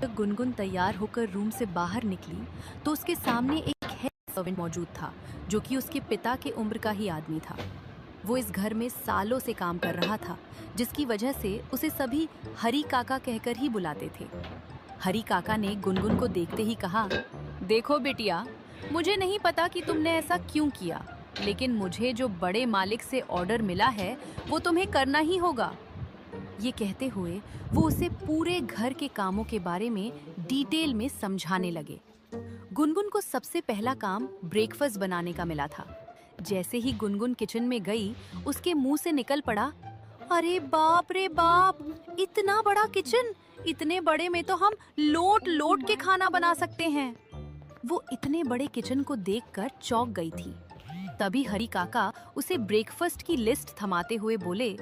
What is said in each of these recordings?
गुनगुन तैयार होकर रूम से बाहर निकली तो उसके सामने एक हेड सर्वेंट मौजूद था, जो कि उसके पिता के उम्र का ही आदमी था। वो इस घर में सालों से काम कर रहा था, जिसकी वजह से उसे सभी हरी काका कहकर ही बुलाते थे। हरी काका ने गुनगुन को देखते ही कहा, देखो बेटिया, मुझे नहीं पता कि तुमने ऐसा क्यों किया, लेकिन मुझे जो बड़े मालिक से ऑर्डर मिला है वो तुम्हें करना ही होगा। ये कहते हुए वो उसे पूरे घर के कामों के बारे में डिटेल में समझाने लगे। गुनगुन को सबसे पहला काम ब्रेकफास्ट बनाने का मिला था। जैसे ही गुनगुन किचन में गई, उसके मुंह से निकल पड़ा, अरे बाप रे बाप, इतना बड़ा किचन! इतने बड़े में तो हम लोट लोट के खाना बना सकते हैं। वो इतने बड़े किचन को देखकर चौंक गई थी। तभी हरी काका उसे ब्रेकफास्ट की लिस्ट थमाते हुए बोले,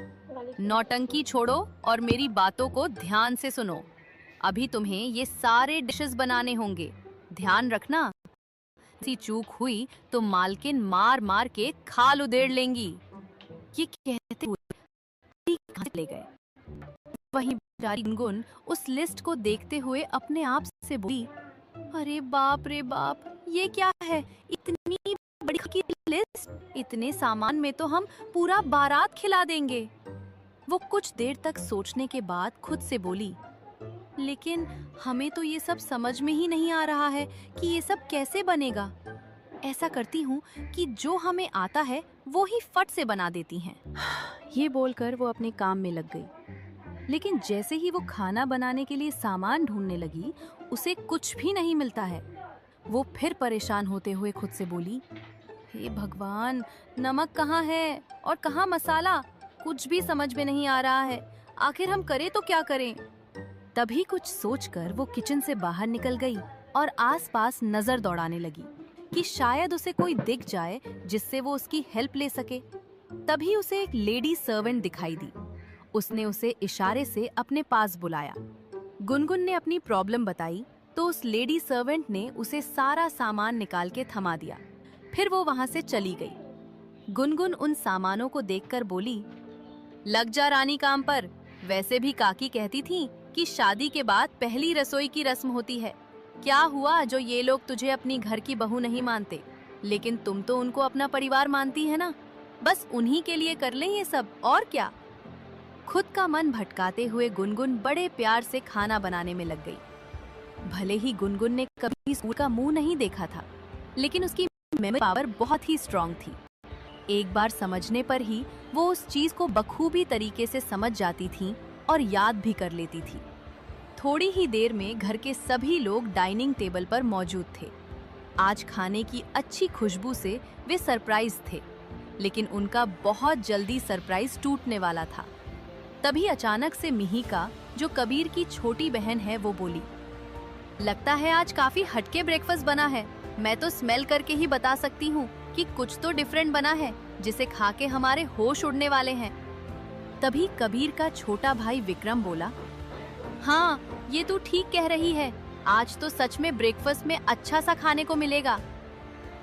नौटंकी छोड़ो और मेरी बातों को ध्यान से सुनो। अभी तुम्हें ये सारे डिशेस बनाने होंगे। ध्यान रखना, ऐसी चूक हुई तो मालकिन मार मार के खाल उधेड़ लेंगी। ये कहते हुए चले गए। वहीं बेचारी गुनगुन उस लिस्ट को देखते हुए अपने आप से बोली, अरे बाप रे बाप, ये क्या है? इतनी बड़ी की लिस्ट, इतने सामान में तो हम पूरा बारात खिला देंगे। वो कुछ देर तक सोचने के बाद खुद से बोली, लेकिन हमें तो ये सब समझ में ही नहीं आ रहा है कि ये सब कैसे बनेगा। ऐसा करती हूँ कि जो हमें आता है वो ही फट से बना देती हैं। ये बोलकर वो अपने काम में लग गई। लेकिन जैसे ही वो खाना बनाने के लिए सामान ढूंढने लगी, उसे कुछ भी नहीं मिलता है। वो फिर परेशान होते हुए खुद से बोली, हे भगवान, नमक कहाँ है और कहाँ मसाला? कुछ भी समझ में नहीं आ रहा है। आखिर हम करें तो क्या करें? तभी कुछ सोचकर वो किचन से बाहर निकल गई और आसपास नजर दौड़ाने लगी कि शायद उसे कोई दिख जाए जिससे वो उसकी हेल्प ले सके। तभी उसे एक लेडी सर्वेंट दिखाई दी। उसने उसे इशारे से अपने पास बुलाया। गुनगुन ने अपनी प्रॉब्लम बताई तो उस लेडी सर्वेंट ने उसे सारा सामान निकाल के थमा दिया। फिर वो वहां से चली गई। गुनगुन उन सामानों को देखकर बोली, लग जा रानी काम पर। वैसे भी काकी कहती थी कि शादी के बाद पहली रसोई की रस्म होती है। क्या हुआ जो ये लोग तुझे अपनी घर की बहू नहीं मानते, लेकिन तुम तो उनको अपना परिवार मानती है ना। बस उन्हीं के लिए कर ले ये सब, और क्या। खुद का मन भटकाते हुए गुनगुन बड़े प्यार से खाना बनाने में लग गई। भले ही गुनगुन ने कभी स्कूल का मुंह नहीं देखा था, लेकिन उसकी मेमोरी पावर बहुत ही स्ट्रांग थी। एक बार समझने पर ही वो उस चीज को बखूबी तरीके से समझ जाती थी और याद भी कर लेती थी। थोड़ी ही देर में घर के सभी लोग डाइनिंग टेबल पर मौजूद थे। आज खाने की अच्छी खुशबू से वे सरप्राइज थे, लेकिन उनका बहुत जल्दी सरप्राइज टूटने वाला था। तभी अचानक से मिहिका, जो कबीर की छोटी बहन है, वो बोली, लगता है आज काफी हटके ब्रेकफास्ट बना है। मैं तो स्मेल करके ही बता सकती हूँ कि कुछ तो डिफरेंट बना है, जिसे खा के हमारे होश उड़ने वाले हैं। तभी कबीर का छोटा भाई विक्रम बोला, हाँ, ये तू ठीक कह रही है। आज तो सच में ब्रेकफास्ट में अच्छा सा खाने को मिलेगा।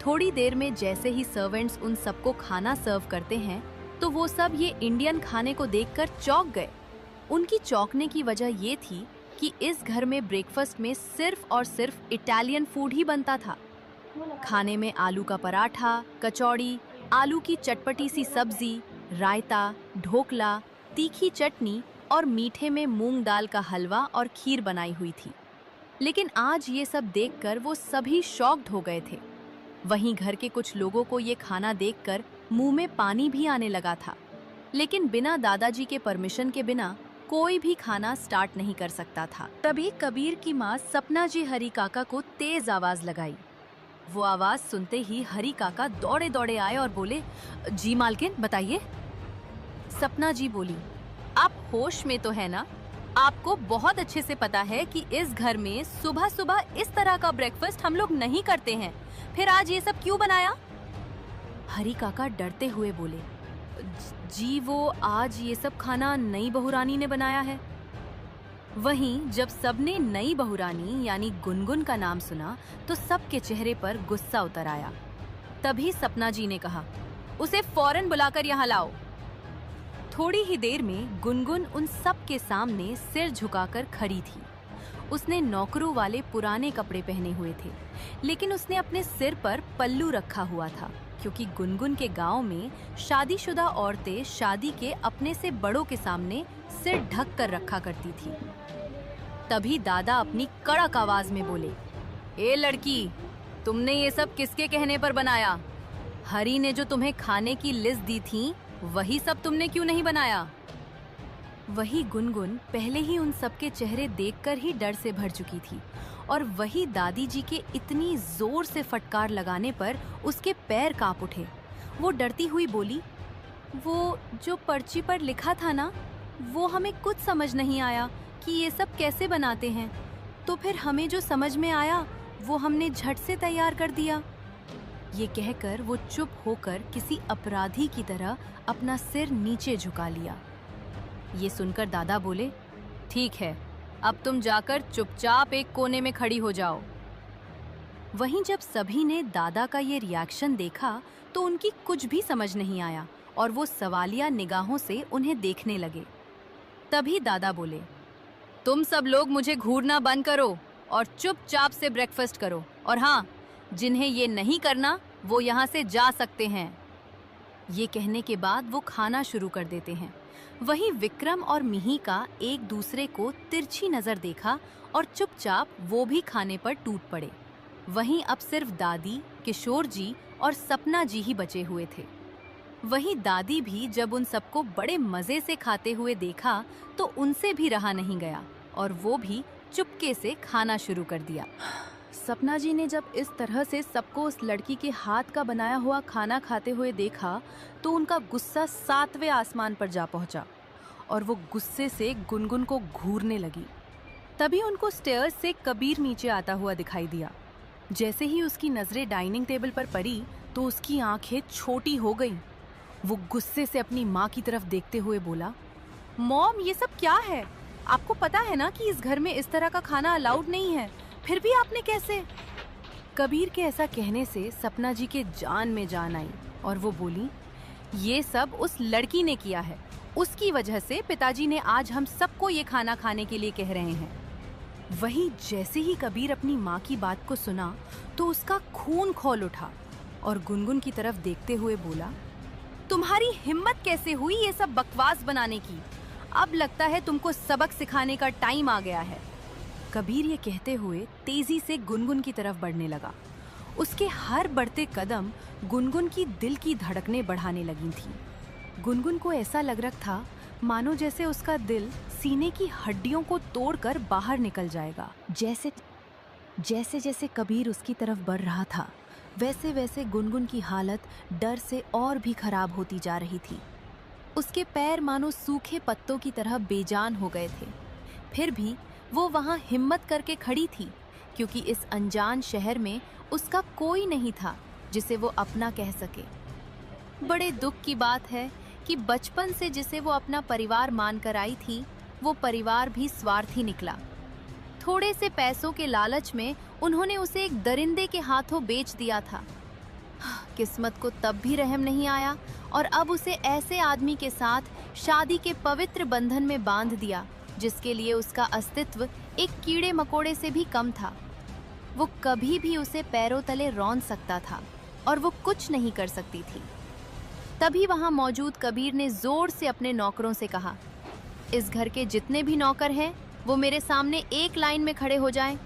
थोड़ी देर में जैसे ही सर्वेंट्स उन सबको खाना सर्व करते हैं, तो वो सब ये इंडियन खाने को देखकर चौंक गए। उनकी चौंकने की वजह ये थी कि इस घर में ब्रेकफास्ट में सिर्फ और सिर्फ इटालियन फूड ही बनता था। खाने में आलू का पराठा, कचौड़ी, आलू की चटपटी सी सब्जी, रायता, ढोकला, तीखी चटनी और मीठे में मूंग दाल का हलवा और खीर बनाई हुई थी। लेकिन आज ये सब देखकर वो सभी शॉक्ड हो गए थे। वहीं घर के कुछ लोगों को ये खाना देखकर मुंह में पानी भी आने लगा था। लेकिन बिना दादाजी के परमिशन के बिना कोई भी खाना स्टार्ट नहीं कर सकता था। तभी कबीर की माँ सपना जी हरी काका को तेज आवाज लगाई। वो आवाज सुनते ही हरी काका दौड़े दौड़े आए और बोले, जी मालकिन, बताइए। सपना जी बोली, आप होश में तो है ना? आपको बहुत अच्छे से पता है कि इस घर में सुबह सुबह इस तरह का ब्रेकफास्ट हम लोग नहीं करते हैं। फिर आज ये सब क्यों बनाया? हरी काका डरते हुए बोले, जी वो आज ये सब खाना नई बहुरानी ने बनाया है। वहीं जब सबने नई बहुरानी यानी गुनगुन का नाम सुना तो सबके चेहरे पर गुस्सा उतर आया। तभी सपना जी ने कहा, उसे फौरन बुलाकर यहाँ लाओ। थोड़ी ही देर में गुनगुन उन सब के सामने सिर झुकाकर खड़ी थी। उसने नौकरों वाले पुराने कपड़े पहने हुए थे, लेकिन उसने अपने सिर पर पल्लू रखा हुआ था, क्योंकि गुनगुन के गांव में शादीशुदा औरतें शादी के अपने से बड़ों के सामने सिर ढक कर रखा करती थी। तभी दादा अपनी कड़क आवाज में बोले, ए लड़की, तुमने ये सब किसके कहने पर बनाया? हरी ने जो तुम्हें खाने की लिस्ट दी थी, वही सब तुमने क्यों नहीं बनाया? वही गुनगुन पहले ही उन सबके चेहरे देखकर ही डर से भर चुकी थी, और वही दादी जी के इतनी जोर से फटकार लगाने पर उसके पैर कांप उठे। वो डरती हुई बोली, वो जो पर्ची पर लिखा था ना, वो हमें कुछ समझ नहीं आया कि ये सब कैसे बनाते हैं। तो फिर हमें जो समझ में आया वो हमने झट से तैयार कर दिया। ये कहकर वो चुप होकर किसी अपराधी की तरह अपना सिर नीचे झुका लिया। ये सुनकर दादा बोले, ठीक है, अब तुम जाकर चुपचाप एक कोने में खड़ी हो जाओ। वहीं जब सभी ने दादा का ये रिएक्शन देखा तो उनकी कुछ भी समझ नहीं आया और वो सवालिया निगाहों से उन्हें देखने लगे। तभी दादा बोले, तुम सब लोग मुझे घूरना बंद करो और चुपचाप से ब्रेकफास्ट करो, और हाँ, जिन्हें ये नहीं करना वो यहाँ से जा सकते हैं। ये कहने के बाद वो खाना शुरू कर देते हैं। वहीं विक्रम और मिहिका एक दूसरे को तिरछी नजर देखा और चुपचाप वो भी खाने पर टूट पड़े। वहीं अब सिर्फ दादी, किशोर जी और सपना जी ही बचे हुए थे। वहीं दादी भी जब उन सबको बड़े मजे से खाते हुए देखा तो उनसे भी रहा नहीं गया और वो भी चुपके से खाना शुरू कर दिया। सपना जी ने जब इस तरह से सबको उस लड़की के हाथ का बनाया हुआ खाना खाते हुए देखा तो उनका गुस्सा 7वें आसमान पर जा पहुंचा और वो गुस्से से गुनगुन को घूरने लगी। तभी उनको स्टेयर्स से कबीर नीचे आता हुआ दिखाई दिया। जैसे ही उसकी नजरें डाइनिंग टेबल पर पड़ी तो उसकी आंखें छोटी हो गईं। वो गुस्से से अपनी माँ की तरफ देखते हुए बोला, मॉम, ये सब क्या है? आपको पता है ना कि इस घर में इस तरह का खाना अलाउड नहीं है, फिर भी आपने कैसे? कबीर के ऐसा कहने से सपना जी के जान में जान आई और वो बोली, ये सब उस लड़की ने किया है। उसकी वजह से पिताजी ने आज हम सबको ये खाना खाने के लिए कह रहे हैं। वहीं जैसे ही कबीर अपनी माँ की बात को सुना तो उसका खून खौल उठा और गुनगुन की तरफ देखते हुए बोला, तुम्हारी हिम्मत कैसे हुई ये सब बकवास बनाने की? अब लगता है तुमको सबक सिखाने का टाइम आ गया है। कबीर ये कहते हुए तेजी से गुनगुन की तरफ बढ़ने लगा। उसके हर बढ़ते कदम गुनगुन की दिल की धड़कनें बढ़ाने लगी थी। गुनगुन को ऐसा लग रहा था मानो जैसे उसका दिल सीने की हड्डियों को तोड़कर बाहर निकल जाएगा। जैसे जैसे कबीर उसकी तरफ बढ़ रहा था वैसे वैसे गुनगुन की हालत डर से और भी खराब होती जा रही थी। उसके पैर मानो सूखे पत्तों की तरह बेजान हो गए थे। फिर भी वो वहाँ हिम्मत करके खड़ी थी, क्योंकि इस अनजान शहर में उसका कोई नहीं था जिसे वो अपना कह सके। बड़े दुख की बात है कि बचपन से जिसे वो अपना परिवार मानकर आई थी, वो परिवार भी स्वार्थी निकला। थोड़े से पैसों के लालच में उन्होंने उसे एक दरिंदे के हाथों बेच दिया था। किस्मत को तब भी रहम नहीं आया और अब उसे ऐसे आदमी के साथ शादी के पवित्र बंधन में बांध दिया जिसके लिए उसका अस्तित्व एक कीड़े मकोड़े से भी कम था। वो कभी भी उसे पैरों तले रौंद सकता था और वो कुछ नहीं कर सकती थी। तभी वहां मौजूद कबीर ने जोर से अपने नौकरों से कहा, इस घर के जितने भी नौकर हैं वो मेरे सामने एक लाइन में खड़े हो जाएं।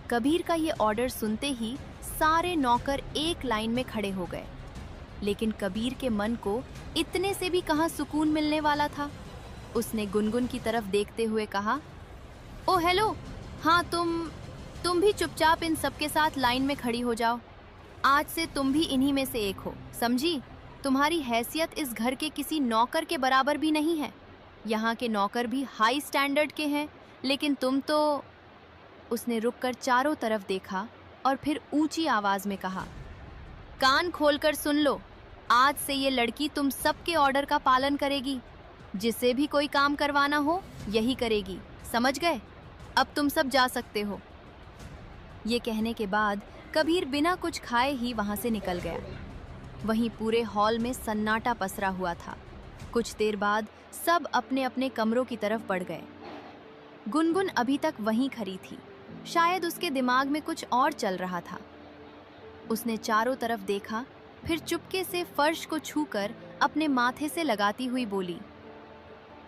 कबीर का ये ऑर्डर सुनते ही सारे नौकर एक लाइन में खड़े हो गए। लेकिन कबीर के मन को इतने से भी कहाँ सुकून मिलने वाला था। उसने गुनगुन की तरफ देखते हुए कहा, ओ हेलो, हाँ तुम भी चुपचाप इन सबके साथ लाइन में खड़ी हो जाओ। आज से तुम भी इन्हीं में से एक हो, समझी? तुम्हारी हैसियत इस घर के किसी नौकर के बराबर भी नहीं है। यहाँ के नौकर भी हाई स्टैंडर्ड के हैं, लेकिन तुम तो। उसने रुककर चारों तरफ देखा और फिर ऊंची आवाज में कहा, कान खोलकर सुन लो, आज से ये लड़की तुम सबके ऑर्डर का पालन करेगी। जिसे भी कोई काम करवाना हो यही करेगी, समझ गए? अब तुम सब जा सकते हो। ये कहने के बाद कबीर बिना कुछ खाए ही वहां से निकल गया। वहीं पूरे हॉल में सन्नाटा पसरा हुआ था। कुछ देर बाद सब अपने अपने कमरों की तरफ बढ़ गए। गुनगुन अभी तक वहीं खड़ी थी। शायद उसके दिमाग में कुछ और चल रहा था। उसने चारों तरफ देखा, फिर चुपके से फर्श को छूकर अपने माथे से लगाती हुई बोली,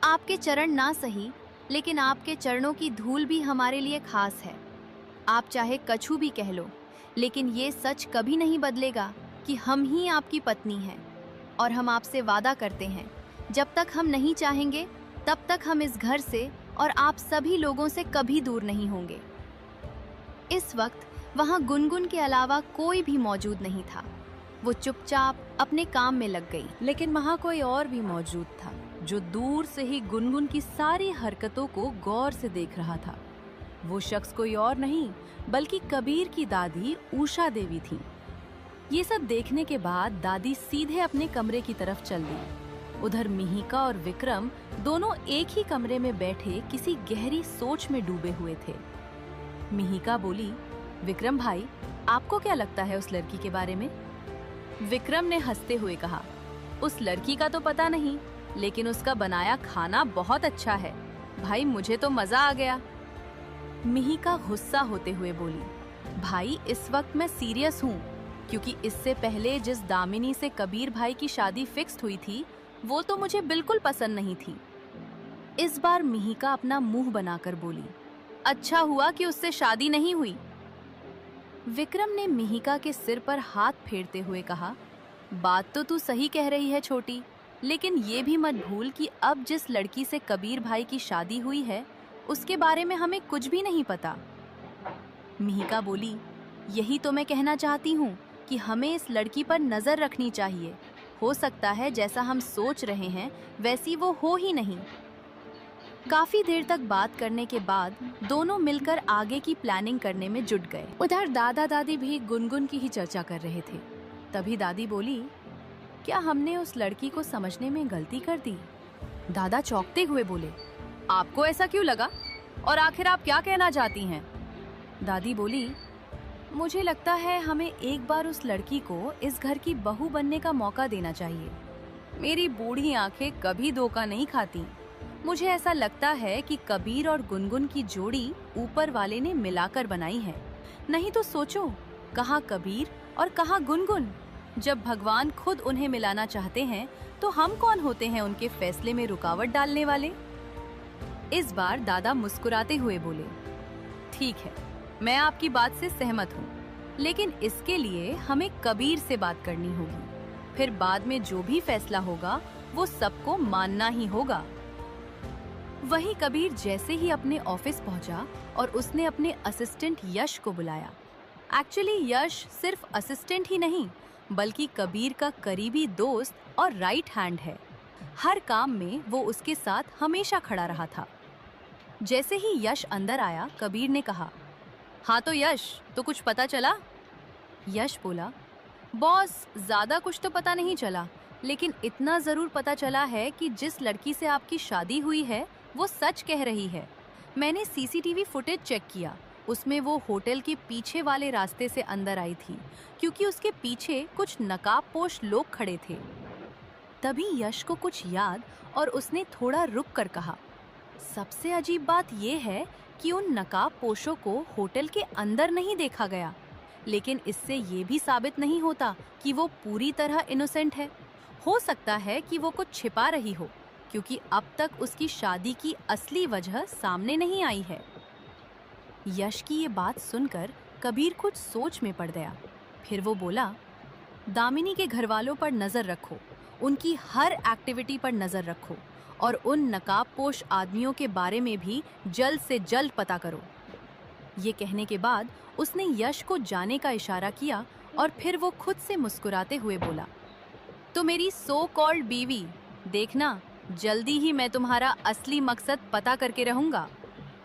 आपके चरण ना सही, लेकिन आपके चरणों की धूल भी हमारे लिए खास है। आप चाहे कछू भी कह लो, लेकिन ये सच कभी नहीं बदलेगा कि हम ही आपकी पत्नी हैं। और हम आपसे वादा करते हैं, जब तक हम नहीं चाहेंगे तब तक हम इस घर से और आप सभी लोगों से कभी दूर नहीं होंगे। इस वक्त वहां गुनगुन के अलावा कोई भी मौजूद नहीं था। वो चुपचाप अपने काम में लग गई। लेकिन वहां कोई और भी मौजूद था, जो दूर से ही गुनगुन की सारी हरकतों को गौर से देख रहा था। वो शख्स कोई और नहीं बल्कि कबीर की दादी उषा देवी थी। ये सब देखने के बाद दादी सीधे अपने कमरे की तरफ चल दी। उधर मिहिका और विक्रम दोनों एक ही कमरे में बैठे किसी गहरी सोच में डूबे हुए थे। मिहिका बोली, विक्रम भाई, आपको क्या लगता है उस लड़की के बारे में? विक्रम ने हंसते हुए कहा, उस लड़की का तो पता नहीं, लेकिन उसका बनाया खाना बहुत अच्छा है। भाई, मुझे तो मजा आ गया। मिहिका गुस्सा होते हुए बोली, भाई, इस वक्त मैं सीरियस हूँ, क्योंकि इससे पहले जिस दामिनी से कबीर भाई की शादी फिक्स्ड हुई थी, वो तो मुझे बिल्कुल पसंद नहीं थी। इस बार मिहिका अपना मुंह बनाकर बोली, अच्छा हुआ कि उससे शादी नहीं हुई। विक्रम ने मिहिका के सिर पर हाथ फेरते हुए कहा, बात तो तू सही कह रही है छोटी, लेकिन ये भी मत भूल कि अब जिस लड़की से कबीर भाई की शादी हुई है, उसके बारे में हमें कुछ भी नहीं पता। मिहिका बोली, यही तो मैं कहना चाहती हूँ कि हमें इस लड़की पर नजर रखनी चाहिए। हो सकता है जैसा हम सोच रहे हैं वैसी वो हो ही नहीं। काफी देर तक बात करने के बाद दोनों मिलकर आगे की प्लानिंग करने में जुट गए। उधर दादा दादी भी गुनगुन की ही चर्चा कर रहे थे। तभी दादी बोली, क्या हमने उस लड़की को समझने में गलती कर दी? दादा चौंकते हुए बोले, आपको ऐसा क्यों लगा? और आखिर आप क्या कहना चाहती हैं? दादी बोली, मुझे लगता है हमें एक बार उस लड़की को इस घर की बहू बनने का मौका देना चाहिए। मेरी बूढ़ी आंखें कभी धोखा नहीं खाती। मुझे ऐसा लगता है कि कबीर और गुनगुन की जोड़ी ऊपर वाले ने मिलाकर बनाई है। नहीं तो सोचो, कहाँ कबीर और कहाँ गुनगुन। जब भगवान खुद उन्हें मिलाना चाहते हैं तो हम कौन होते हैं उनके फैसले में रुकावट डालने वाले? इस बार दादा मुस्कुराते हुए बोले, ठीक है, मैं आपकी बात से सहमत हूँ, लेकिन इसके लिए हमें कबीर से बात करनी होगी। फिर बाद में जो भी फैसला होगा वो सबको मानना ही होगा। वहीं कबीर जैसे ही अपने ऑफिस पहुंचा और उसने अपने असिस्टेंट यश को बुलाया। एक्चुअली यश सिर्फ असिस्टेंट ही नहीं बल्कि कबीर का करीबी दोस्त और राइट हैंड है। हर काम में वो उसके साथ हमेशा खड़ा रहा था। जैसे ही यश अंदर आया, कबीर ने कहा, हाँ तो यश, तो कुछ पता चला? यश बोला, बॉस, ज्यादा कुछ तो पता नहीं चला, लेकिन इतना जरूर पता चला है कि जिस लड़की से आपकी शादी हुई है वो सच कह रही है। मैंने सीसीटीवी फुटेज चेक किया, उसमें वो होटल के पीछे वाले रास्ते से अंदर आई थी, क्योंकि उसके पीछे कुछ नकाबपोश लोग खड़े थे। तभी यश को कुछ याद और उसने थोड़ा रुक कर कहा, सबसे अजीब बात यह है कि उन नकाबपोशों को होटल के अंदर नहीं देखा गया, लेकिन इससे ये भी साबित नहीं होता कि वो पूरी तरह इनोसेंट है। हो सकता है कि वो कुछ छिपा रही हो, क्योंकि अब तक उसकी शादी की असली वजह सामने नहीं आई है। यश की ये बात सुनकर कबीर कुछ सोच में पड़ गया। फिर वो बोला, दामिनी के घरवालों पर नजर रखो, उनकी हर एक्टिविटी पर नजर रखो और उन नकाबपोश आदमियों के बारे में भी जल्द से जल्द पता करो। ये कहने के बाद उसने यश को जाने का इशारा किया और फिर वो खुद से मुस्कुराते हुए बोला, तो मेरी सो कॉल्ड बीवी, देखना जल्दी ही मैं तुम्हारा असली मकसद पता करके रहूंगा।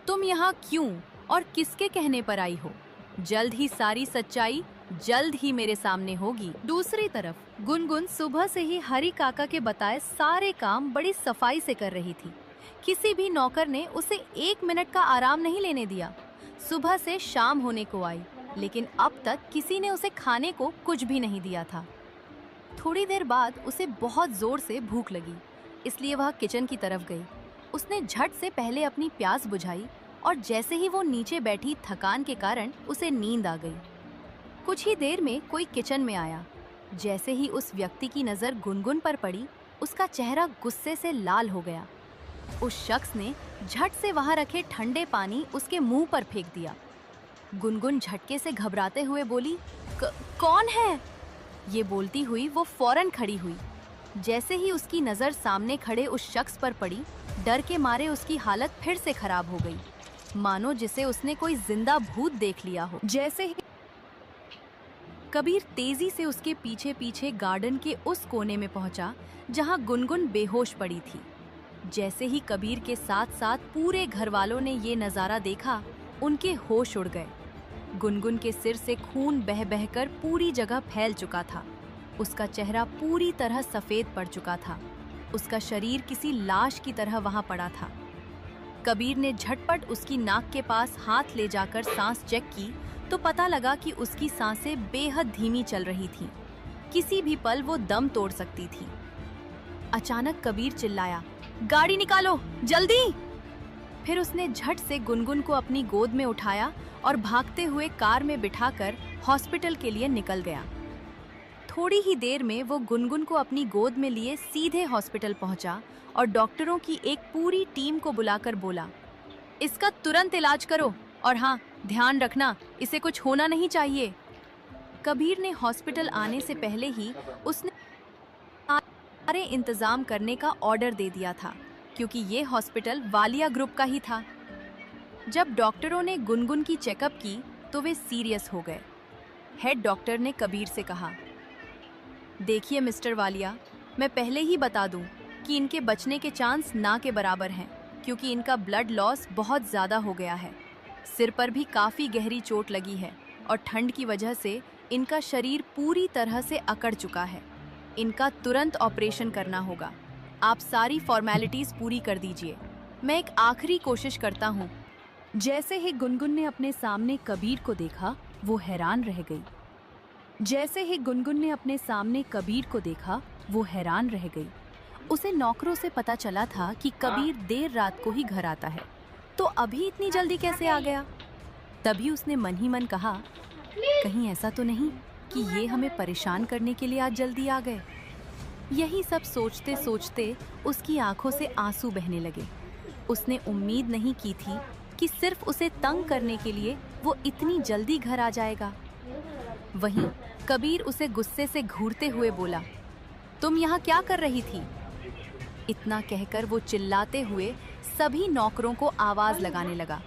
तुम यहाँ क्यों और किसके कहने पर आई हो? जल्द ही सारी सच्चाई जल्द ही मेरे सामने होगी। दूसरी तरफ गुनगुन सुबह से ही हरी काका के बताए सारे काम बड़ी सफाई से कर रही थी। किसी भी नौकर ने उसे 1 मिनट का आराम नहीं लेने दिया। सुबह से शाम होने को आई, लेकिन अब तक किसी ने उसे खाने को कुछ भी नहीं दिया था। थोड़ी देर बाद उसे बहुत जोर से भूख लगी, इसलिए वह किचन की तरफ गई। उसने झट से पहले अपनी प्यास बुझाई और जैसे ही वो नीचे बैठी थकान के कारण उसे नींद आ गई। कुछ ही देर में कोई किचन में आया। जैसे ही उस व्यक्ति की नज़र गुनगुन पर पड़ी, उसका चेहरा गुस्से से लाल हो गया। उस शख्स ने झट से वहां रखे ठंडे पानी उसके मुंह पर फेंक दिया। गुनगुन झटके से घबराते हुए बोली, कौन है? ये बोलती हुई वो फौरन खड़ी हुई। जैसे ही उसकी नज़र सामने खड़े उस शख्स पर पड़ी, डर के मारे उसकी हालत फिर से खराब हो गई, मानो जिसे उसने कोई जिंदा भूत देख लिया हो। जैसे ही कबीर तेजी से उसके पीछे पीछे गार्डन के उस कोने में पहुंचा जहां गुनगुन बेहोश पड़ी थी। जैसे ही कबीर के साथ साथ पूरे घर वालों ने ये नज़ारा देखा, उनके होश उड़ गए। गुनगुन के सिर से खून बह बहकर पूरी जगह फैल चुका था। उसका चेहरा पूरी तरह सफेद पड़ चुका था। उसका शरीर किसी लाश की तरह वहां पड़ा था। कबीर ने झटपट उसकी नाक के पास हाथ ले जाकर सांस चेक की तो पता लगा कि उसकी सांसें बेहद धीमी चल रही थीं। किसी भी पल वो दम तोड़ सकती थी। अचानक कबीर चिल्लाया, गाड़ी निकालो, जल्दी! फिर उसने झट से गुनगुन को अपनी गोद में उठाया और भागते हुए कार में बिठाकर हॉस्पिटल के लिए निकल गया। थोड़ी ही देर में वो गुनगुन को अपनी गोद में लिए सीधे हॉस्पिटल पहुंचा और डॉक्टरों की एक पूरी टीम को बुलाकर बोला, इसका तुरंत इलाज करो और हाँ, ध्यान रखना, इसे कुछ होना नहीं चाहिए। कबीर ने हॉस्पिटल आने से पहले ही उसने सारे इंतजाम करने का ऑर्डर दे दिया था, क्योंकि ये हॉस्पिटल वालिया ग्रुप का ही था। जब डॉक्टरों ने गुनगुन की चेकअप की तो वे सीरियस हो गए। हेड डॉक्टर ने कबीर से कहा, देखिए मिस्टर वालिया, मैं पहले ही बता दूं कि इनके बचने के चांस ना के बराबर हैं, क्योंकि इनका ब्लड लॉस बहुत ज़्यादा हो गया है। सिर पर भी काफ़ी गहरी चोट लगी है और ठंड की वजह से इनका शरीर पूरी तरह से अकड़ चुका है। इनका तुरंत ऑपरेशन करना होगा। आप सारी फॉर्मेलिटीज़ पूरी कर दीजिए। मैं एक आखिरी कोशिश करता हूँ। जैसे ही गुनगुन ने अपने सामने कबीर को देखा, वो हैरान रह गई। उसे नौकरों से पता चला था कि कबीर देर रात को ही घर आता है, तो अभी इतनी जल्दी कैसे आ गया? तभी उसने मन ही मन कहा, कहीं ऐसा तो नहीं कि ये हमें परेशान करने के लिए आज जल्दी आ गए। यही सब सोचते सोचते उसकी आंखों से आंसू बहने लगे। उसने उम्मीद नहीं की थी कि सिर्फ उसे तंग करने के लिए वो इतनी जल्दी घर आ जाएगा। वहीं कबीर उसे गुस्से से घूरते हुए बोला, तुम यहाँ क्या कर रही थी? इतना कहकर वो चिल्लाते हुए सभी नौकरों को आवाज लगाने लगा।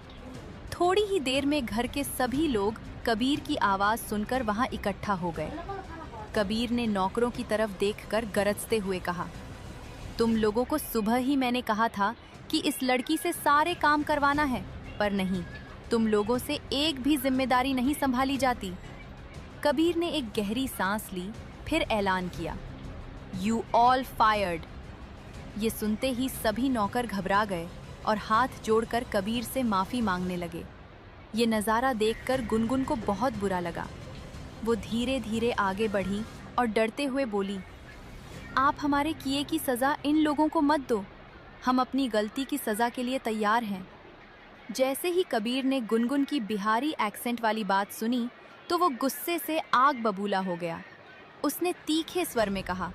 थोड़ी ही देर में घर के सभी लोग कबीर की आवाज सुनकर वहां इकट्ठा हो गए। कबीर ने नौकरों की तरफ देखकर गरजते हुए कहा, तुम लोगों को सुबह ही मैंने कहा था कि इस लड़की से सारे काम करवाना है, पर नहीं, तुम लोगों से एक भी जिम्मेदारी नहीं संभाली जाती। कबीर ने एक गहरी सांस ली, फिर ऐलान किया, यू ऑल फायर्ड। ये सुनते ही सभी नौकर घबरा गए और हाथ जोड़कर कबीर से माफ़ी मांगने लगे। ये नज़ारा देखकर गुनगुन को बहुत बुरा लगा। वो धीरे धीरे आगे बढ़ी और डरते हुए बोली, आप हमारे किए की सज़ा इन लोगों को मत दो, हम अपनी गलती की सज़ा के लिए तैयार हैं। जैसे ही कबीर ने गुनगुन की बिहारी एक्सेंट वाली बात सुनी तो वो गुस्से से आग बबूला हो गया। उसने तीखे स्वर में कहा,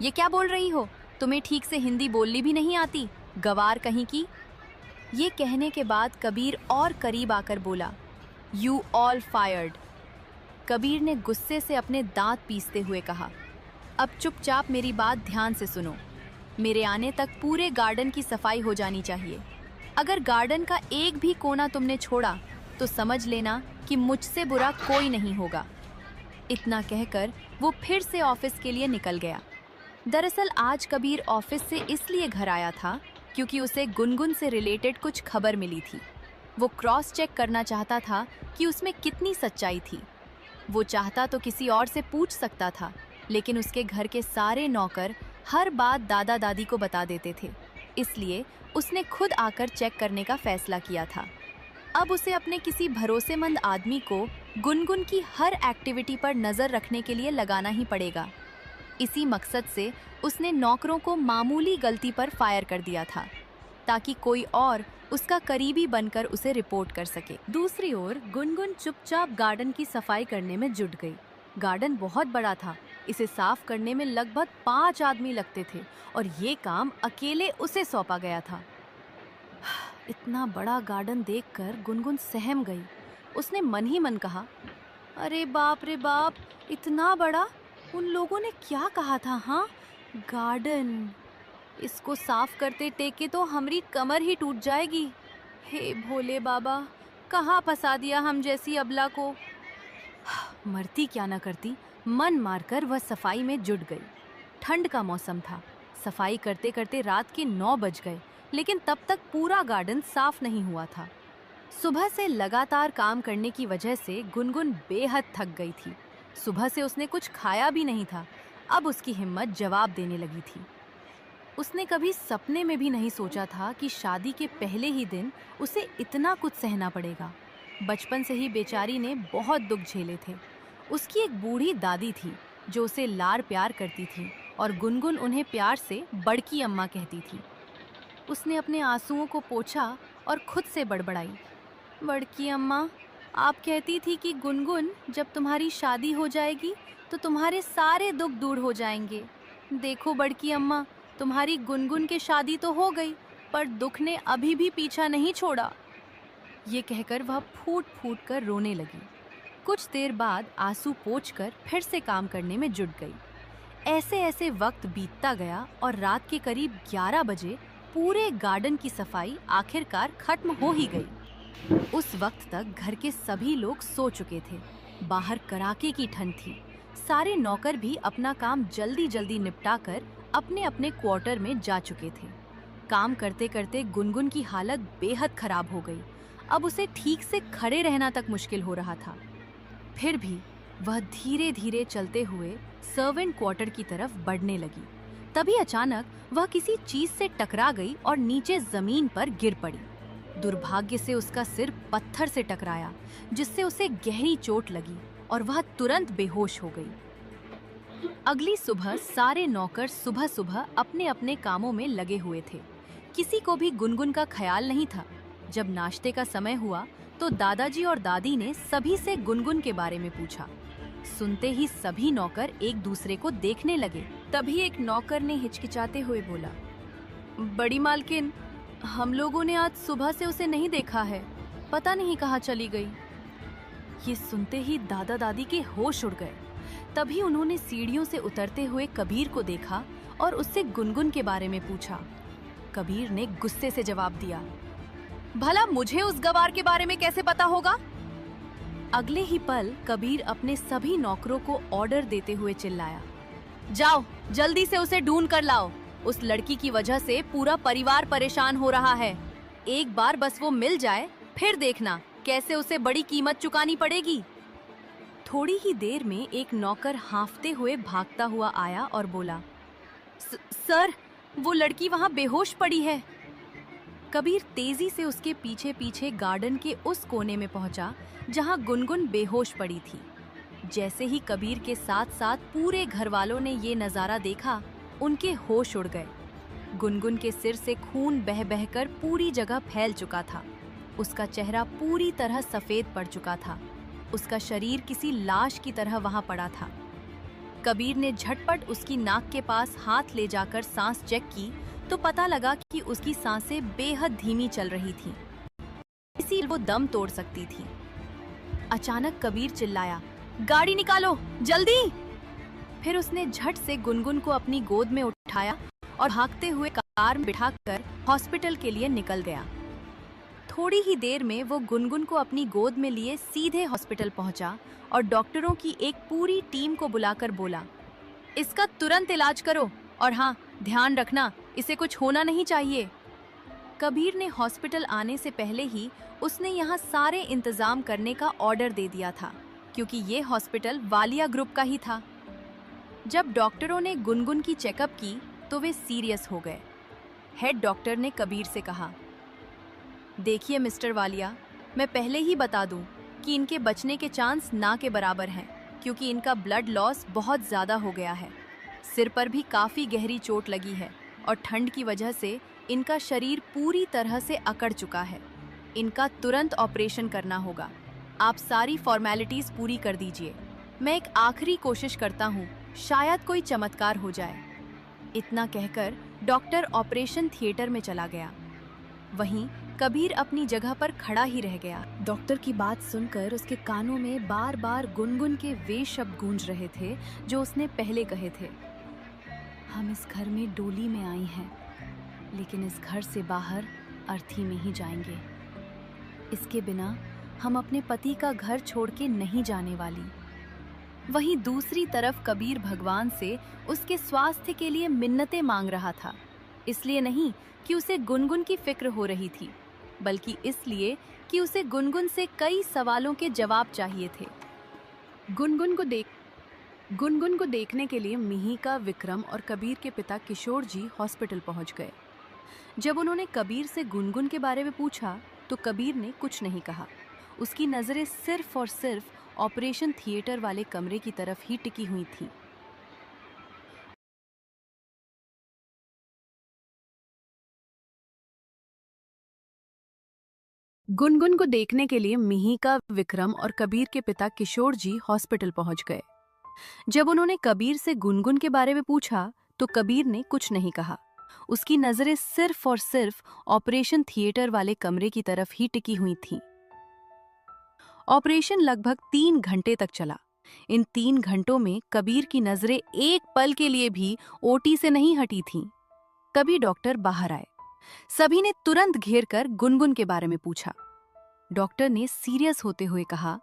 ये क्या बोल रही हो? तुम्हें ठीक से हिंदी बोलनी भी नहीं आती, गवार कहीं की। ये कहने के बाद कबीर और करीब आकर बोला, यू ऑल फायर्ड। कबीर ने गुस्से से अपने दांत पीसते हुए कहा, अब चुपचाप मेरी बात ध्यान से सुनो। मेरे आने तक पूरे गार्डन की सफाई हो जानी चाहिए। अगर गार्डन का एक भी कोना तुमने छोड़ा तो समझ लेना कि मुझसे बुरा कोई नहीं होगा। इतना कहकर वो फिर से ऑफिस के लिए निकल गया। दरअसल आज कबीर ऑफिस से इसलिए घर आया था क्योंकि उसे गुनगुन से रिलेटेड कुछ खबर मिली थी। वो क्रॉस चेक करना चाहता था कि उसमें कितनी सच्चाई थी। वो चाहता तो किसी और से पूछ सकता था, लेकिन उसके घर के सारे नौकर हर बात दादा दादी को बता देते थे। इसलिए उसने खुद आकर चेक करने का फैसला किया था। अब उसे अपने किसी भरोसेमंद आदमी को गुनगुन की हर एक्टिविटी पर नज़र रखने के लिए लगाना ही पड़ेगा। इसी मकसद से उसने नौकरों को मामूली गलती पर फायर कर दिया था, ताकि कोई और उसका करीबी बनकर उसे रिपोर्ट कर सके। दूसरी ओर गुनगुन चुपचाप गार्डन की सफाई करने में जुट गई। गार्डन बहुत बड़ा था, इसे साफ करने में लगभग 5 आदमी लगते थे और ये काम अकेले उसे सौंपा गया था। इतना बड़ा गार्डन देखकर गुनगुन सहम गई। उसने मन ही मन कहा, अरे बाप रे बाप, इतना बड़ा! उन लोगों ने क्या कहा था? हाँ, गार्डन, इसको साफ करते टेके तो हमारी कमर ही टूट जाएगी। हे भोले बाबा, कहाँ फंसा दिया हम जैसी अबला को। मरती क्या ना करती, मन मारकर वह सफाई में जुट गई। ठंड का मौसम था। सफाई करते करते रात के 9 बज गए, लेकिन तब तक पूरा गार्डन साफ नहीं हुआ था। सुबह से लगातार काम करने की वजह से गुनगुन बेहद थक गई थी। सुबह से उसने कुछ खाया भी नहीं था। अब उसकी हिम्मत जवाब देने लगी थी। उसने कभी सपने में भी नहीं सोचा था कि शादी के पहले ही दिन उसे इतना कुछ सहना पड़ेगा। बचपन से ही बेचारी ने बहुत दुख झेले थे। उसकी एक बूढ़ी दादी थी जो उसे लाड़ प्यार करती थी और गुनगुन उन्हें प्यार से बड़की अम्मा कहती थी। उसने अपने आंसुओं को पोंछा और खुद से बड़बड़ाई, बड़की अम्मा, आप कहती थी कि गुनगुन, जब तुम्हारी शादी हो जाएगी तो तुम्हारे सारे दुख दूर हो जाएंगे। देखो बड़की अम्मा, तुम्हारी गुनगुन के शादी तो हो गई, पर दुख ने अभी भी पीछा नहीं छोड़ा। ये कहकर वह फूट फूट कर रोने लगी। कुछ देर बाद आंसू पोंछकर फिर से काम करने में जुट गई। ऐसे ऐसे वक्त बीतता गया और रात के करीब 11 बजे पूरे गार्डन की सफाई आखिरकार खत्म हो ही गई। उस वक्त तक घर के सभी लोग सो चुके थे। बाहर कड़ाके की ठंड थी। सारे नौकर भी अपना काम जल्दी जल्दी निपटाकर अपने अपने क्वार्टर में जा चुके थे। काम करते करते गुनगुन की हालत बेहद खराब हो गई। अब उसे ठीक से खड़े रहना तक मुश्किल हो रहा था। फिर भी वह धीरे धीरे चलते हुए सर्वेंट क्वार्टर की तरफ बढ़ने लगी। तभी अचानक वह किसी चीज से टकरा गई और नीचे जमीन पर गिर पड़ी। दुर्भाग्य से उसका सिर पत्थर से टकराया, जिससे उसे गहरी चोट लगी और वह तुरंत बेहोश हो गई। अगली सुबह सारे नौकर सुबह सुबह अपने अपने कामों में लगे हुए थे। किसी को भी गुनगुन का ख्याल नहीं था। जब नाश्ते का समय हुआ तो दादाजी और दादी ने सभी से गुनगुन के बारे में पूछा। सुनते ही सभी नौकर एक दूसरे को देखने लगे। तभी एक नौकर ने हिचकिचाते हुए बोला, बड़ी मालकिन, हम लोगों ने आज सुबह से उसे नहीं देखा है, पता नहीं कहाँ चली गई। ये सुनते ही दादा दादी के होश उड़ गए। तभी उन्होंने सीढ़ियों से उतरते हुए कबीर को देखा और उससे गुनगुन के बारे में पूछा। कबीर ने गुस्से से जवाब दिया, भला मुझे उस गवार के बारे में कैसे पता होगा? अगले ही पल कबीर अपने सभी नौकरों को ऑर्डर देते हुए चिल्लाया, जाओ जल्दी से उसे ढूंढ कर लाओ। उस लड़की की वजह से पूरा परिवार परेशान हो रहा है। एक बार बस वो मिल जाए, फिर देखना कैसे उसे बड़ी कीमत चुकानी पड़ेगी। थोड़ी ही देर में एक नौकर हांफते हुए भागता हुआ आया और बोला, सर, वो लड़की वहाँ बेहोश पड़ी है। कबीर तेजी से उसके पीछे पीछे गार्डन के उस कोने में पहुंचा जहां गुनगुन बेहोश पड़ी थी। जैसे ही कबीर के साथ साथ पूरे घर वालों ने ये नजारा देखा, उनके होश उड़ गए। गुनगुन के सिर से खून बह बहकर पूरी जगह फैल चुका था। उसका चेहरा पूरी तरह सफेद पड़ चुका था। उसका शरीर किसी लाश की तरह वहां पड़ा था। कबीर ने झटपट उसकी नाक के पास हाथ ले जाकर सांस चेक की तो पता लगा कि उसकी सांसें बेहद धीमी चल रही थीं। इसीलिए वो दम तोड़ सकती थी। अचानक कबीर चिल्लाया, गाड़ी निकालो, जल्दी! फिर उसने झट से गुनगुन को अपनी गोद में उठाया और भागते हुए कार में बिठाकर हॉस्पिटल के लिए निकल गया। थोड़ी ही देर में वो गुनगुन को अपनी गोद में लिए सीधे हॉस्पिटल पहुंचा और डॉक्टरों की एक पूरी टीम को बुलाकर बोला, इसका तुरंत इलाज करो और हाँ, ध्यान रखना इसे कुछ होना नहीं चाहिए। कबीर ने हॉस्पिटल आने से पहले ही उसने यहाँ सारे इंतजाम करने का ऑर्डर दे दिया था, क्योंकि ये हॉस्पिटल वालिया ग्रुप का ही था। जब डॉक्टरों ने गुनगुन की चेकअप की तो वे सीरियस हो गए। हेड डॉक्टर ने कबीर से कहा, देखिए मिस्टर वालिया, मैं पहले ही बता दूं कि इनके बचने के चांस ना के बराबर हैं, क्योंकि इनका ब्लड लॉस बहुत ज़्यादा हो गया है। सिर पर भी काफ़ी गहरी चोट लगी है और ठंड की वजह से इनका शरीर पूरी तरह से अकड़ चुका है। इनका तुरंत ऑपरेशन करना होगा। आप सारी फॉर्मेलिटीज पूरी कर दीजिए। मैं एक आखिरी कोशिश करता हूँ, शायद कोई चमत्कार हो जाए। इतना कहकर डॉक्टर ऑपरेशन थिएटर में चला गया। वहीं कबीर अपनी जगह पर खड़ा ही रह गया। डॉक्टर की बात सुनकर उसके कानों में बार बार गुनगुन के वे शब्द गूंज रहे थे जो उसने पहले कहे थे। हम इस घर में डोली में आई हैं, लेकिन इस घर से बाहर अर्थी में ही जाएंगे। इसके बिना हम अपने पति का घर छोड़ के नहीं जाने वाली। वहीं दूसरी तरफ कबीर भगवान से उसके स्वास्थ्य के लिए मिन्नतें मांग रहा था। इसलिए नहीं कि उसे गुनगुन की फिक्र हो रही थी, बल्कि इसलिए कि उसे गुनगुन से कई सवालों के जवाब चाहिए थे। गुनगुन को देखने के लिए मिहिका, विक्रम और कबीर के पिता किशोर जी हॉस्पिटल पहुंच गए। जब उन्होंने कबीर से गुनगुन के बारे में पूछा तो कबीर ने कुछ नहीं कहा। उसकी नजरें सिर्फ और सिर्फ ऑपरेशन थिएटर वाले कमरे की तरफ ही टिकी हुई थी। गुनगुन को देखने के लिए मिहिका, विक्रम और कबीर के पिता किशोर जी हॉस्पिटल पहुंच गए। जब उन्होंने कबीर से गुनगुन के बारे में पूछा तो कबीर ने कुछ नहीं कहा। उसकी नजरें सिर्फ और सिर्फ ऑपरेशन थिएटर वाले कमरे की तरफ ही टिकी हुई थीं। ऑपरेशन लगभग 3 घंटे तक चला। इन 3 घंटों में कबीर की नजरें एक पल के लिए भी ओटी से नहीं हटी थीं। तभी डॉक्टर बाहर आए। सभी ने तुरंत घेर कर गुनगुन के बारे में पूछा। डॉक्टर ने सीरियस होते हुए कहा,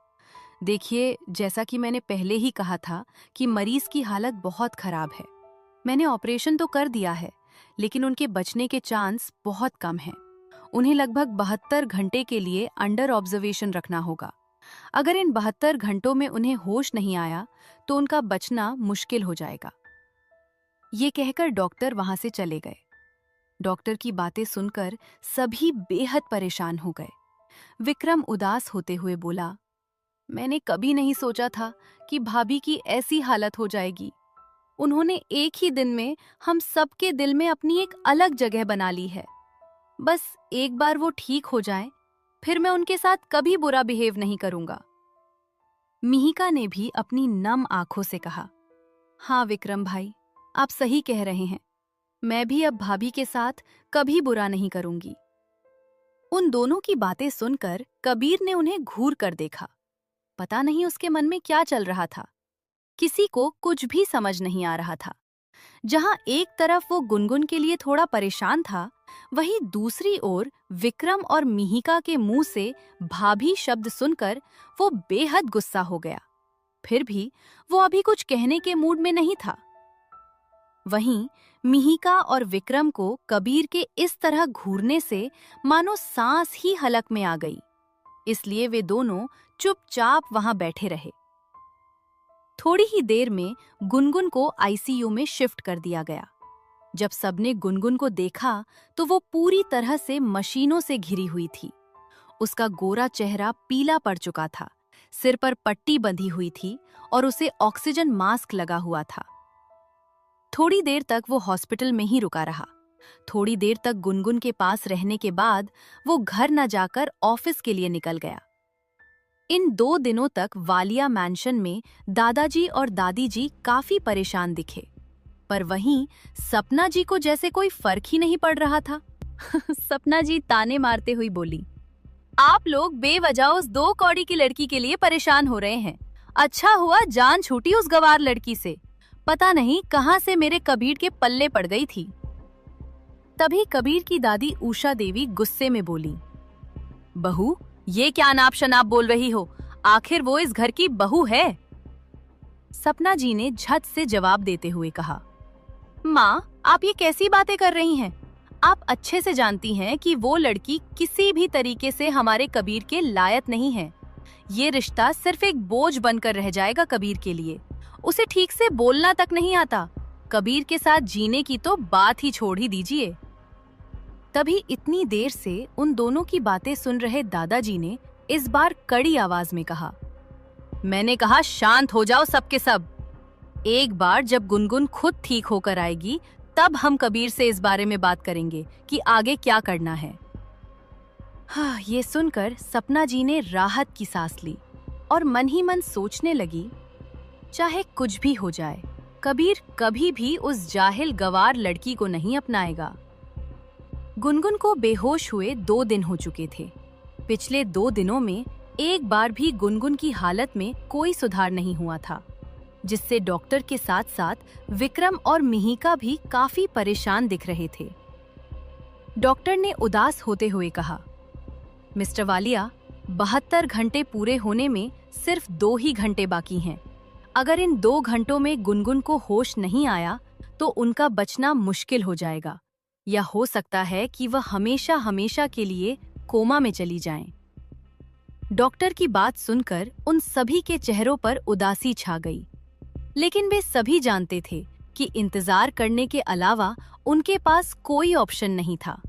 देखिए, जैसा कि मैंने पहले ही कहा था कि मरीज की हालत बहुत खराब है। मैंने ऑपरेशन तो कर दिया है, लेकिन उनके बचने के चांस बहुत कम हैं। उन्हें लगभग 72 घंटे के लिए अंडर ऑब्जर्वेशन रखना होगा। अगर इन 72 घंटों में उन्हें होश नहीं आया तो उनका बचना मुश्किल हो जाएगा। ये कहकर डॉक्टर वहां से चले गए। डॉक्टर की बातें सुनकर सभी बेहद परेशान हो गए। विक्रम उदास होते हुए बोला, मैंने कभी नहीं सोचा था कि भाभी की ऐसी हालत हो जाएगी। उन्होंने एक ही दिन में हम सबके दिल में अपनी एक अलग जगह बना ली है। बस एक बार वो ठीक हो जाएं, फिर मैं उनके साथ कभी बुरा बिहेव नहीं करूंगा। मिहिका ने भी अपनी नम आंखों से कहा, हाँ विक्रम भाई, आप सही कह रहे हैं। मैं भी अब भाभी के साथ कभी बुरा नहीं करूंगी। उन दोनों की बातें सुनकर कबीर ने उन्हें घूर कर देखा। पता नहीं उसके मन में क्या चल रहा था। किसी को कुछ भी समझ नहीं आ रहा था। जहां एक तरफ वो गुनगुन के लिए थोड़ा परेशान था, वहीं दूसरी ओर विक्रम और मिहिका के मुंह से भाभी शब्द सुनकर वो बेहद गुस्सा हो गया। फिर भी वो अभी कुछ कहने के मूड में नहीं था। वहीं मिहिका और विक्रम को कबीर के इस तरह घूरने से मानो सांस ही हलक में आ गई। इसलिए वे दोनों चुपचाप वहां बैठे रहे। थोड़ी ही देर में गुनगुन को आईसीयू में शिफ्ट कर दिया गया। जब सबने गुनगुन को देखा तो वो पूरी तरह से मशीनों से घिरी हुई थी। उसका गोरा चेहरा पीला पड़ चुका था, सिर पर पट्टी बंधी हुई थी और उसे ऑक्सीजन मास्क लगा हुआ था। थोड़ी देर तक वो हॉस्पिटल में ही रुका रहा। थोड़ी देर तक गुनगुन के पास रहने के बाद वो घर न जाकर ऑफिस के लिए निकल गया। इन 2 दिनों तक वालिया मैंशन में दादाजी और दादी जी काफी परेशान दिखे, पर वहीं सपना जी को जैसे कोई फर्क ही नहीं पड़ रहा था। सपना जी ताने मारते हुई बोली, आप लोग बेवजह उस 2 कौड़ी की लड़की के लिए परेशान हो रहे हैं। अच्छा हुआ जान छूटी उस गवार लड़की से। पता नहीं कहां से मेरे कबीर के पल्ले पड़ गई थी। तभी कबीर की दादी उषा देवी गुस्से में बोली, बहू, ये क्या नाप शनाप बोल रही हो? आखिर वो इस घर की बहू है। सपना जी ने झट से जवाब देते हुए कहा, माँ, आप ये कैसी बातें कर रही हैं? आप अच्छे से जानती हैं कि वो लड़की किसी भी तरीके से हमारे कबीर के लायक नहीं है। ये रिश्ता सिर्फ एक बोझ बनकर रह जाएगा कबीर के लिए। उसे ठीक से बोलना तक नहीं आता। कबीर के साथ जीने की तो बात ही छोड़ ही दीजिए। तभी इतनी देर से उन दोनों की बातें सुन रहे दादाजी ने इस बार कड़ी आवाज में कहा, मैंने कहा शांत हो जाओ सबके सब। एक बार जब गुनगुन खुद ठीक होकर आएगी तब हम कबीर से इस बारे में बात करेंगे कि आगे क्या करना है। हाँ, ये सुनकर सपना जी ने राहत की सांस ली और मन ही मन सोचने लगी, चाहे कुछ भी हो जाए, कबीर कभी भी उस जाहिल गवार लड़की को नहीं अपनाएगा। गुनगुन को बेहोश हुए 2 दिन हो चुके थे। पिछले 2 दिनों में एक बार भी गुनगुन की हालत में कोई सुधार नहीं हुआ था, जिससे डॉक्टर के साथ साथ विक्रम और मिहिका भी काफी परेशान दिख रहे थे। डॉक्टर ने उदास होते हुए कहा, मिस्टर वालिया, 72 घंटे पूरे होने में सिर्फ 2 ही घंटे बाकी हैं। अगर इन 2 घंटों में गुनगुन को होश नहीं आया तो उनका बचना मुश्किल हो जाएगा, या हो सकता है कि वह हमेशा हमेशा के लिए कोमा में चली जाएं। डॉक्टर की बात सुनकर उन सभी के चेहरों पर उदासी छा गई, लेकिन वे सभी जानते थे कि इंतजार करने के अलावा उनके पास कोई ऑप्शन नहीं था।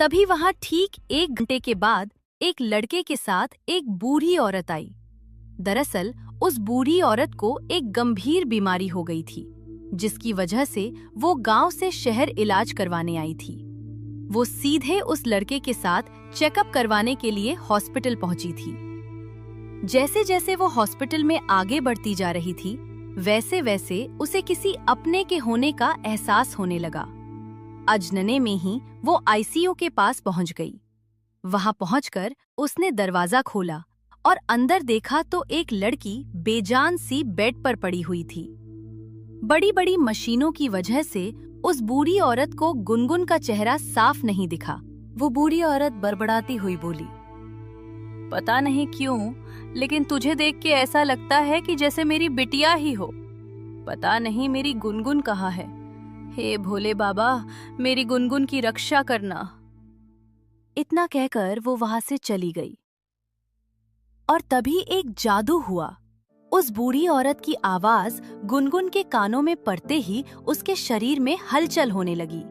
तभी वहां ठीक 1 घंटे के बाद एक लड़के के साथ एक बूढ़ी औरत आई। दरअसल उस बूढ़ी औरत को एक गंभीर बीमारी हो गई थी, जिसकी वजह से वो गांव से शहर इलाज करवाने आई थी। वो सीधे उस लड़के के साथ चेकअप करवाने के लिए हॉस्पिटल पहुंची थी। जैसे जैसे वो हॉस्पिटल में आगे बढ़ती जा रही थी, वैसे वैसे उसे किसी अपने के होने का एहसास होने लगा। अजनने में ही वो आईसीयू के पास पहुंच गई। वहां पहुंचकर उसने दरवाजा खोला और अंदर देखा तो एक लड़की बेजान सी बेड पर पड़ी हुई थी। बड़ी बड़ी मशीनों की वजह से उस बूढ़ी औरत को गुनगुन का चेहरा साफ नहीं दिखा। वो बूढ़ी औरत बड़बड़ाती हुई बोली, पता नहीं क्यों, लेकिन तुझे देख के ऐसा लगता है कि जैसे मेरी बिटिया ही हो। पता नहीं मेरी गुनगुन कहाँ है। हे भोले बाबा, मेरी गुनगुन की रक्षा करना। इतना कहकर वो वहां से चली गई। और तभी एक जादू हुआ। उस बूढ़ी औरत की आवाज गुनगुन के कानों में पड़ते ही उसके शरीर में हलचल होने लगी।